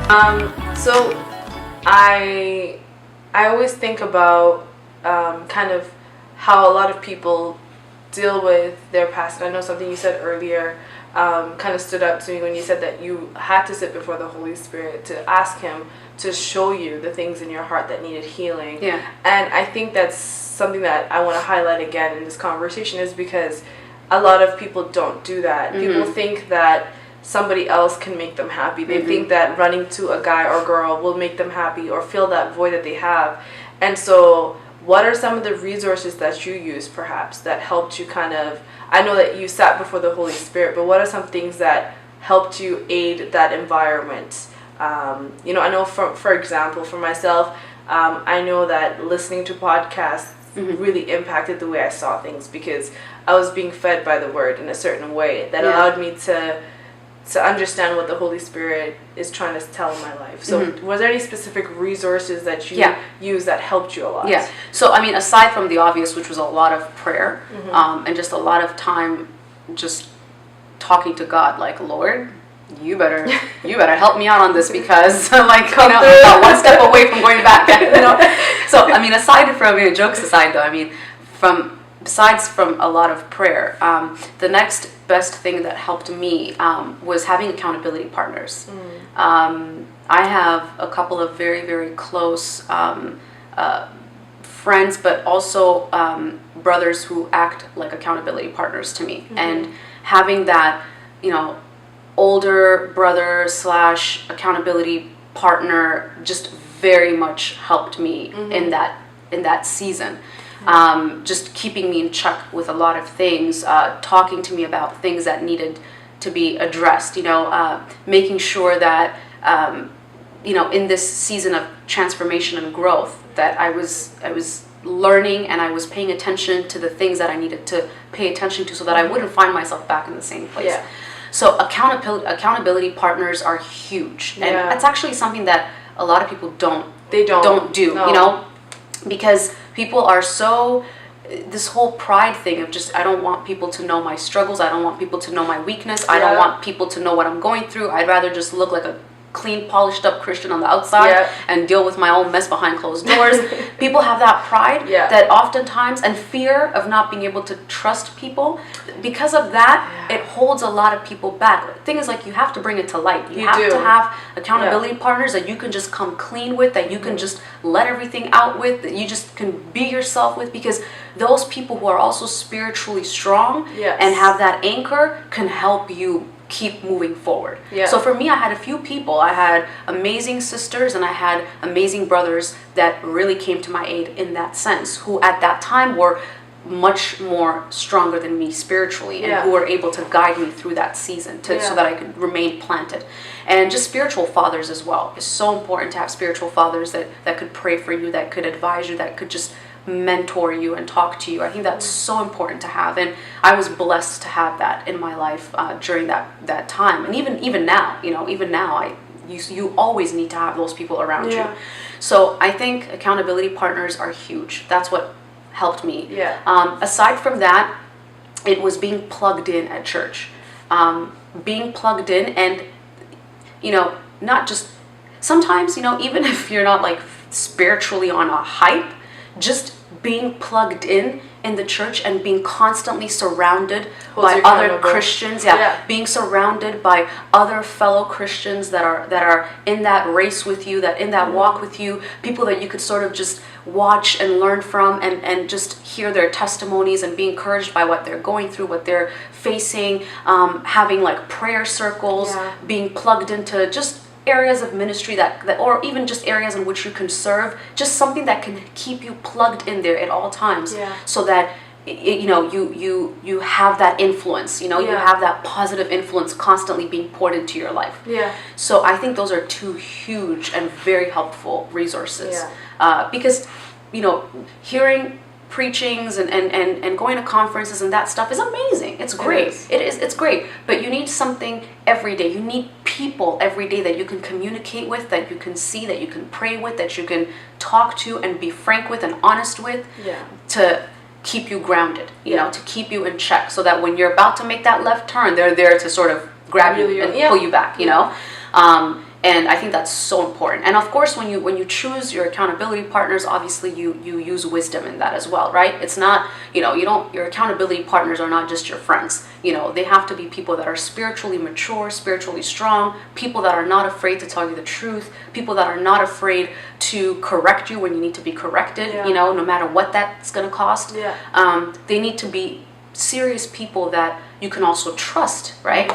So I always think about kind of how a lot of people deal with their past. And I know something you said earlier kind of stood out to me when you said that you had to sit before the Holy Spirit to ask Him to show you the things in your heart that needed healing. Yeah. And I think that's something that I want to highlight again in this conversation, is because a lot of people don't do that. Mm-hmm. People think that somebody else can make them happy. They think that running to a guy or girl will make them happy or fill that void that they have. And so what are some of the resources that you use perhaps that helped you kind of, I know that you sat before the Holy Spirit, but what are some things that helped you aid that environment? I know for example, for myself, I know that listening to podcasts really impacted the way I saw things, because I was being fed by the word in a certain way that allowed me to understand what the Holy Spirit is trying to tell in my life. So was there any specific resources that you use that helped you a lot? Yeah. So, I mean, aside from the obvious, which was a lot of prayer, and just a lot of time just talking to God, like, Lord, you better help me out on this, because I'm about one step away from going back. So, I mean, aside from, jokes aside though, I mean, besides from a lot of prayer, the next best thing that helped me was having accountability partners. I have a couple of very, very close friends, but also brothers who act like accountability partners to me. And having that, older brother / accountability partner just very much helped me in that season. Just keeping me in check with a lot of things, talking to me about things that needed to be addressed, making sure that, in this season of transformation and growth, that I was learning and I was paying attention to the things that I needed to pay attention to, so that I wouldn't find myself back in the same place. Yeah. So accountability partners are huge. And that's actually something that a lot of people don't do, No. Because people are so, this whole pride thing of just, I don't want people to know my struggles, I don't want people to know my weakness, I don't want people to know what I'm going through, I'd rather just look like a clean, polished up Christian on the outside and deal with my own mess behind closed doors. People have that pride that oftentimes, and fear of not being able to trust people. Because of that, it holds a lot of people back. The thing is, you have to bring it to light. You have to have accountability partners that you can just come clean with, that you can just let everything out with, that you just can be yourself with, because those people who are also spiritually strong and have that anchor can help you keep moving forward. So for me, I had a few people. I had amazing sisters and I had amazing brothers that really came to my aid in that sense, who at that time were much more stronger than me spiritually, and who were able to guide me through that season so that I could remain planted. And just spiritual fathers as well. It's so important to have spiritual fathers that could pray for you, that could advise you, that could just mentor you and talk to you. I think that's so important to have, and I was blessed to have that in my life during that time. And even now, you always need to have those people around you. So I think accountability partners are huge. That's what helped me. Aside from that, it was being plugged in at church. Being plugged in, and not just sometimes, even if you're not spiritually on a hype, just being plugged in the church and being constantly surrounded by other Christians, being surrounded by other fellow Christians that are in that race with you, that in that walk with you, people that you could sort of just watch and learn from, and just hear their testimonies and be encouraged by what they're going through, what they're facing, having prayer circles, being plugged into just areas of ministry that or even just areas in which you can serve, just something that can keep you plugged in there at all times, so that you have that influence, you have that positive influence constantly being poured into your life. So I think those are two huge and very helpful resources, because hearing preachings and going to conferences and that stuff is amazing. It's great. It's great. But you need something every day. You need people every day that you can communicate with, that you can see, that you can pray with, that you can talk to and be frank with and honest with, to keep you grounded, to keep you in check, so that when you're about to make that left turn, they're there to sort of grab you and pull you back, And I think that's so important. And of course, when you choose your accountability partners, obviously you use wisdom in that as well, right? It's not, your accountability partners are not just your friends. They have to be people that are spiritually mature, spiritually strong, people that are not afraid to tell you the truth, people that are not afraid to correct you when you need to be corrected, no matter what that's going to cost. They need to be serious people that you can also trust, right?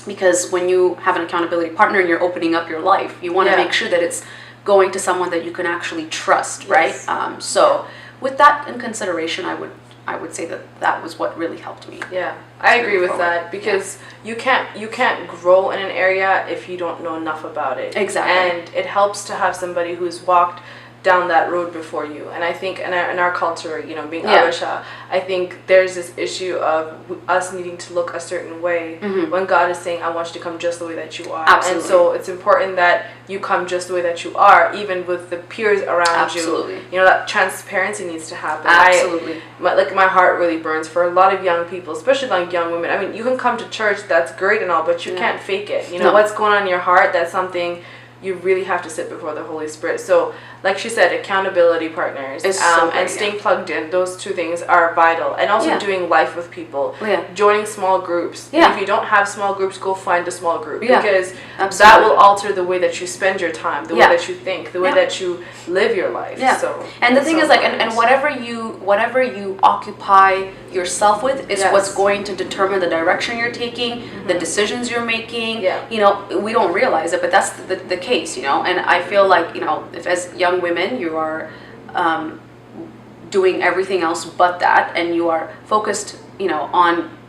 Because when you have an accountability partner and you're opening up your life, you want to make sure that it's going to someone that you can actually trust, right? So with that in consideration, I would say that was what really helped me. Yeah, I agree with that, because you can't grow in an area if you don't know enough about it. Exactly. And it helps to have somebody who's walked down that road before you. And I think in our culture, being Abisha, I think there's this issue of us needing to look a certain way when God is saying, I want you to come just the way that you are. Absolutely. And so it's important that you come just the way that you are, even with the peers around you. That transparency needs to happen. Absolutely. My heart really burns for a lot of young people, especially like young women. I mean, you can come to church, that's great and all, but you can't fake it. What's going on in your heart, that's something you really have to sit before the Holy Spirit. So, like she said, accountability partners and staying plugged in, those two things are vital. And also doing life with people, joining small groups. If you don't have small groups, go find a small group, because that will alter the way that you spend your time, the way that you think, the way that you live your life. So, and the thing is, and whatever you occupy yourself with is what's going to determine the direction you're taking, the decisions you're making. We don't realize it, but that's the case, and I feel like, if as young women you are doing everything else but that, and you are focused,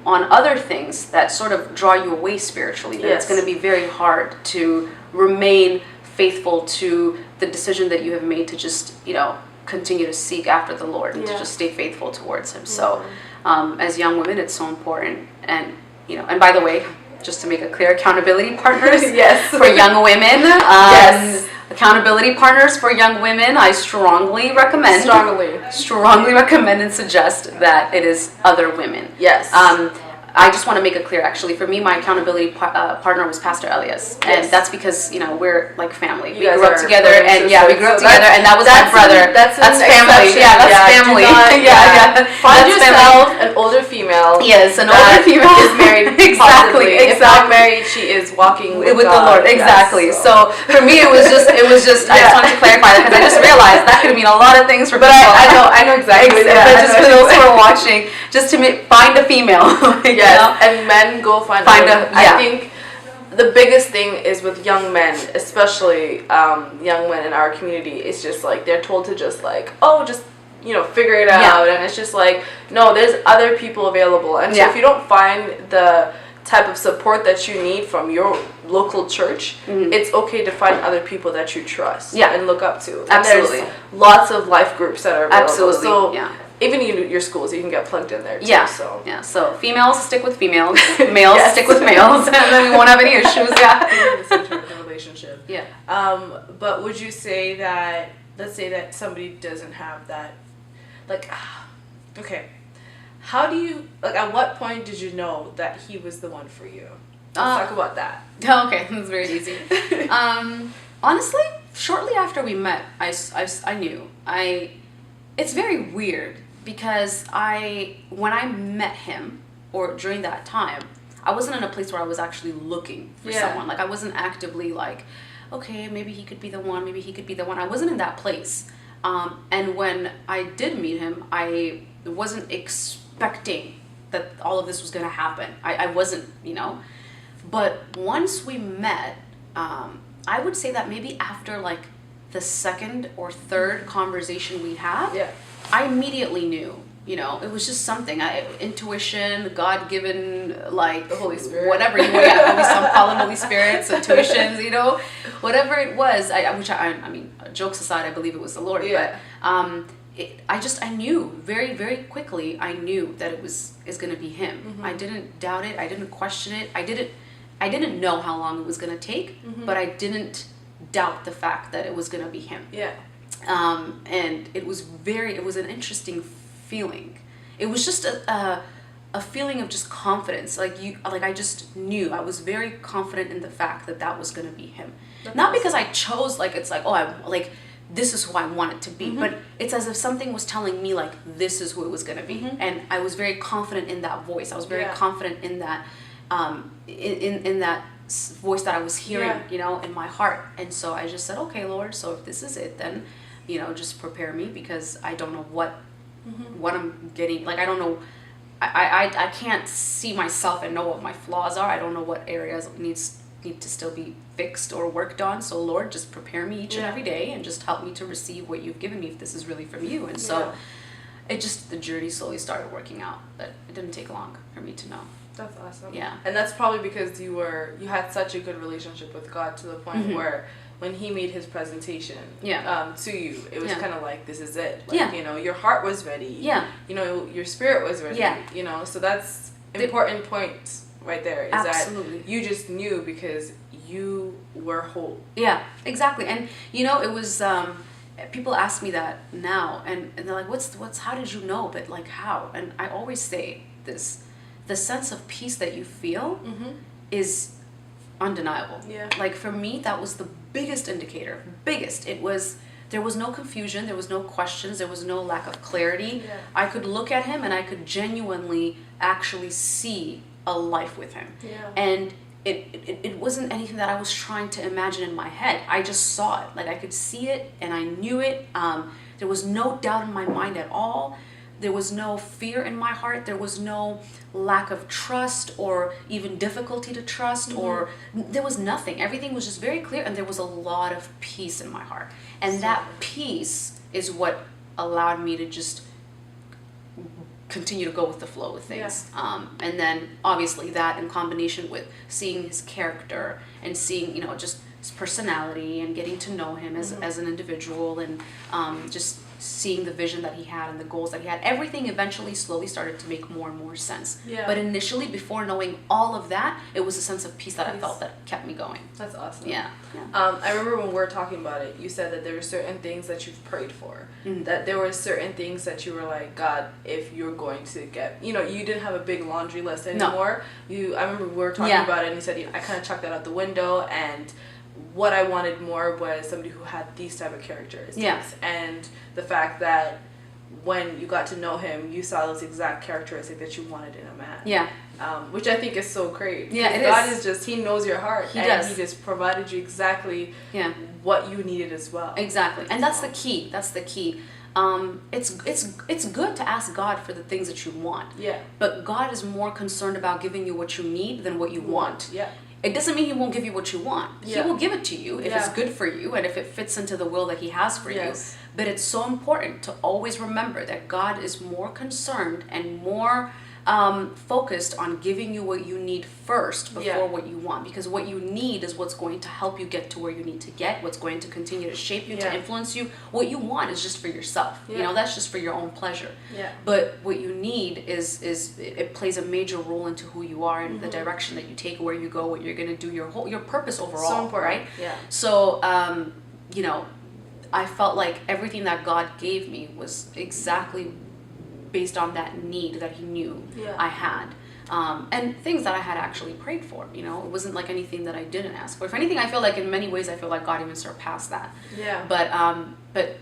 on other things that sort of draw you away spiritually, then it's going to be very hard to remain faithful to the decision that you have made to just, continue to seek after the Lord and to just stay faithful towards Him. So as young women, it's so important. And, and by the way, just to make it clear, accountability partners for young women. Accountability partners for young women, I strongly recommend and suggest that it is other women. I just want to make it clear, actually, for me, my accountability partner was Pastor Elias, and that's because we're like family. We grew up together, and we grew up together, and that was my brother. That's family. That's family. Find yourself an older female. Yes, an older female is married. Exactly. If not married, she is walking with the Lord. Exactly. So for me, it was just. I just wanted to clarify that, because I just realized that could mean a lot of things for people. But I know exactly. But just for those who are watching, just to find a female. And men go find I think the biggest thing is with young men, especially young men in our community, it's just like they're told to just figure it out, and it's just like, no, there's other people available. And so if you don't find the type of support that you need from your local church, it's okay to find other people that you trust and look up to. And there's lots of life groups that are available. So even your schools, you can get plugged in there too. So females stick with females, males stick with males, and then we won't have any issues. The relationship. But would you say that, let's say that somebody doesn't have that, how do you, at what point did you know that he was the one for you? Let's talk about that. Okay, that's very easy. Honestly, shortly after we met, I knew. It's very weird, because when I met him, or during that time, I wasn't in a place where I was actually looking for someone. I wasn't actively okay, maybe he could be the one, maybe he could be the one. I wasn't in that place. And when I did meet him, I wasn't expecting that all of this was going to happen. I wasn't, But once we met, I would say that maybe after the second or third conversation we had, I immediately knew. It was just something. Intuition, God-given, the Holy Spirit, whatever you want. Some call it Holy Spirits, intuitions, whatever it was. I mean, jokes aside, I believe it was the Lord. But I knew very, very quickly. I knew that is going to be him. I didn't doubt it. I didn't question it. I didn't know how long it was going to take, but I didn't doubt the fact that it was going to be him. And it was an interesting feeling. It was just a feeling of just confidence. Like I just knew. I was very confident in the fact that that was going to be him. That's Not awesome. because I chose, like, it's like, oh, I like, this is who I want it to be. But it's as if something was telling me, like, this is who it was going to be. And I was very confident in that voice. I was very confident in that, in that voice that I was hearing, you know, in my heart. And so I just said, okay, Lord, so if this is it, then, you know, just prepare me, because I don't know what I'm getting. Like, I don't know. I can't see myself and know what my flaws are. I don't know what areas need to still be fixed or worked on. So Lord, just prepare me each and every day, and just help me to receive what you've given me, if this is really from you. And so the journey slowly started working out, but it didn't take long for me to know. That's awesome. Yeah. And that's probably because you had such a good relationship with God, to the point where when he made his presentation to you, it was kind of like, this is it. Like, you know, your heart was ready. Yeah. You know, your spirit was ready. Yeah. You know, so that's important point right there, is that you just knew because you were whole. Yeah, exactly. And, you know, it was, people ask me that now, and they're like, how did you know? But, like, how? And I always say this, the sense of peace that you feel is undeniable. Yeah. Like, for me, that was the biggest indicator. There was no confusion, there was no questions, there was no lack of clarity. Yeah. I could look at him and I could genuinely actually see a life with him. Yeah. And it wasn't anything that I was trying to imagine in my head. I just saw it. Like, I could see it and I knew it. There was no doubt in my mind at all. There was no fear in my heart. There was no lack of trust or even difficulty to trust, or there was nothing. Everything was just very clear, and there was a lot of peace in my heart. And that peace is what allowed me to just continue to go with the flow of things. Yeah. And then obviously that, in combination with seeing his character and seeing, you know, just his personality and getting to know him as an individual, and just seeing the vision that he had and the goals that he had, everything eventually slowly started to make more and more sense. Yeah. But initially, before knowing all of that, it was a sense of peace that I felt that kept me going. That's awesome. Yeah. I remember when we were talking about it, you said that there were certain things that you've prayed for. That there were certain things that you were like, God, if you're going to get, you know, you didn't have a big laundry list anymore. No. I remember we were talking about it, and you said, I kind of chucked that out the window, and what I wanted more was somebody who had these type of characteristics. Yeah. And the fact that when you got to know him, you saw those exact characteristics that you wanted in a man. Yeah. Which I think is so great. Yeah, God is just, he knows your heart. He just provided you exactly what you needed as well. Exactly. And that's the key. It's good to ask God for the things that you want. Yeah. But God is more concerned about giving you what you need than what you want. Yeah. It doesn't mean he won't give you what you want. Yeah. He will give it to you if it's good for you and if it fits into the will that he has for you. But it's so important to always remember that God is more concerned and more focused on giving you what you need first before what you want. Because what you need is what's going to help you get to where you need to get, what's going to continue to shape you, to influence you. What you want is just for yourself. Yeah. You know, that's just for your own pleasure. Yeah. But what you need is it plays a major role into who you are and the direction that you take, where you go, what you're going to do, your purpose overall. So important. Right? Yeah. So, you know, I felt like everything that God gave me was exactly based on that need that he knew I had. And things that I had actually prayed for, you know. It wasn't like anything that I didn't ask for. If anything, I feel like in many ways, I feel like God even surpassed that. Yeah. But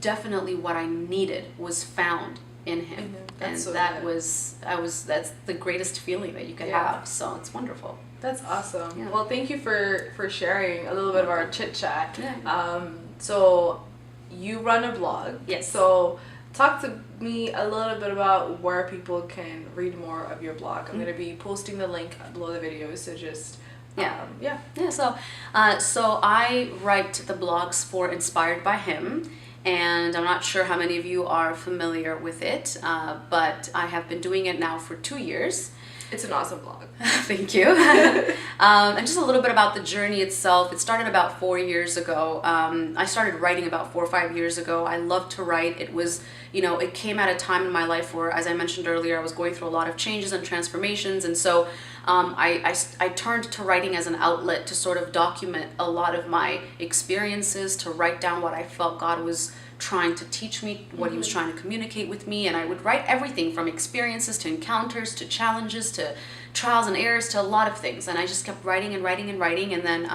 definitely what I needed was found in him. And so that's the greatest feeling that you could have. So it's wonderful. That's awesome. Yeah. Well, thank you for sharing a little bit of our chit chat. Yeah. So you run a blog. Yes. So talk to me a little bit about where people can read more of your blog. I'm going to be posting the link below the video, so just So I write the blogs for Inspired by Him, and I'm not sure how many of you are familiar with it, but I have been doing it now for 2 years. It's an awesome blog. Thank you. And just a little bit about the journey itself. It started about 4 years ago. I started writing about 4 or 5 years ago. I love to write. It was, you know, it came at a time in my life where, as I mentioned earlier, I was going through a lot of changes and transformations. And so I turned to writing as an outlet to sort of document a lot of my experiences, to write down what I felt God was trying to teach me, what he was trying to communicate with me. And I would write everything from experiences to encounters to challenges to trials and errors to a lot of things. And I just kept writing and writing and writing. And then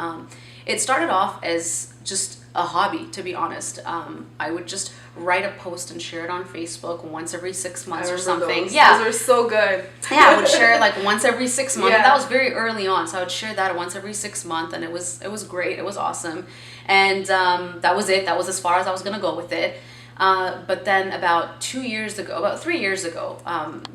it started off as just a hobby, to be honest. I would just write a post and share it on Facebook once every 6 months or something. Those. Yeah, those are so good. Yeah, I would share it like once every 6 months. Yeah. That was very early on, so I would share that once every 6 months, and it was great. It was awesome, and that was it. That was as far as I was gonna go with it. But then about 3 years ago,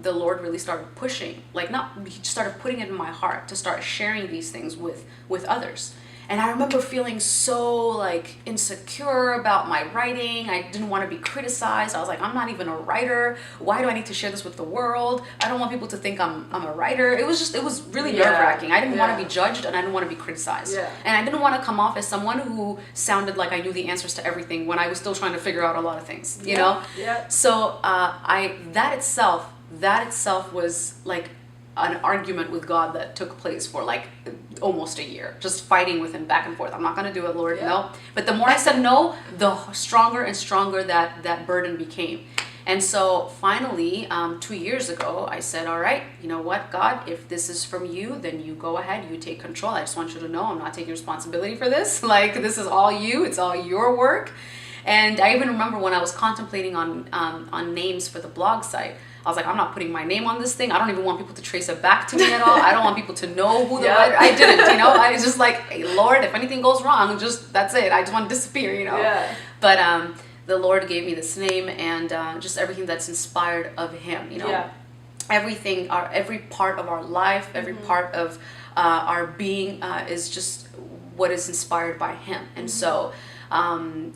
the Lord really started pushing. He just started putting it in my heart to start sharing these things with others. And I remember feeling so insecure about my writing. I didn't want to be criticized. I was like, I'm not even a writer. Why do I need to share this with the world? I don't want people to think I'm a writer. It was really nerve-wracking. I didn't want to be judged, and I didn't want to be criticized. Yeah. And I didn't want to come off as someone who sounded like I knew the answers to everything when I was still trying to figure out a lot of things, you know? Yeah. So that itself was like an argument with God that took place for almost a year, just fighting with him back and forth. I'm not going to do it, Lord, no. But the more I said no, the stronger and stronger that burden became. And so finally, 2 years ago, I said, all right, you know what, God, if this is from you, then you go ahead, you take control. I just want you to know I'm not taking responsibility for this. This is all you, it's all your work. And I even remember when I was contemplating on names for the blog site, I was like, I'm not putting my name on this thing. I don't even want people to trace it back to me at all. I don't want people to know who the writer. I didn't, I was just like, hey, Lord, if anything goes wrong, that's it. I just want to disappear, Yeah. But the Lord gave me this name and just everything that's inspired of him, Yeah. Everything, every part of our life, every part of our being is just what is inspired by him. And so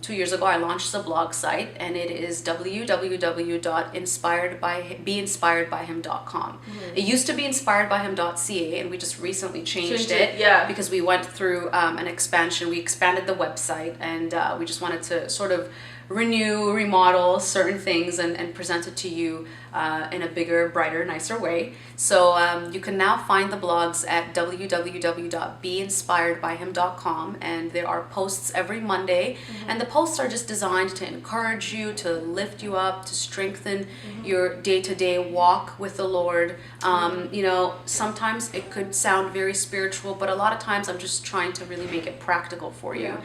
2 years ago, I launched a blog site, and it is www.beinspiredbyhim.com. It used to be inspiredbyhim.ca, and we just recently changed it because we went through an expansion. We expanded the website, and we just wanted to sort of remodel certain things and present it to you in a bigger, brighter, nicer way. So you can now find the blogs at www.beinspiredbyhim.com, and there are posts every Monday, and the posts are just designed to encourage you, to lift you up, to strengthen your day-to-day walk with the Lord. Sometimes it could sound very spiritual, but a lot of times I'm just trying to really make it practical for you,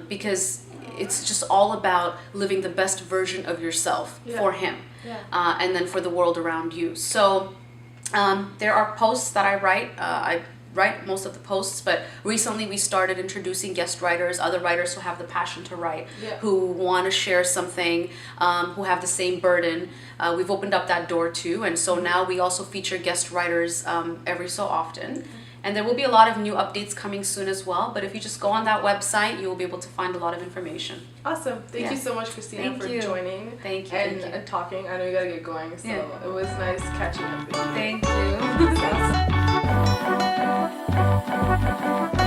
because it's just all about living the best version of yourself for him, and then for the world around you. So there are posts that I write. I write most of the posts, but recently we started introducing guest writers, other writers who have the passion to write, who want to share something, who have the same burden. We've opened up that door too, and so now we also feature guest writers every so often. And there will be a lot of new updates coming soon as well. But if you just go on that website, you will be able to find a lot of information. Awesome. Thank you so much, Christina, for joining. Thank you. And talking. I know you got to get going. So it was nice catching up with you. Thank you.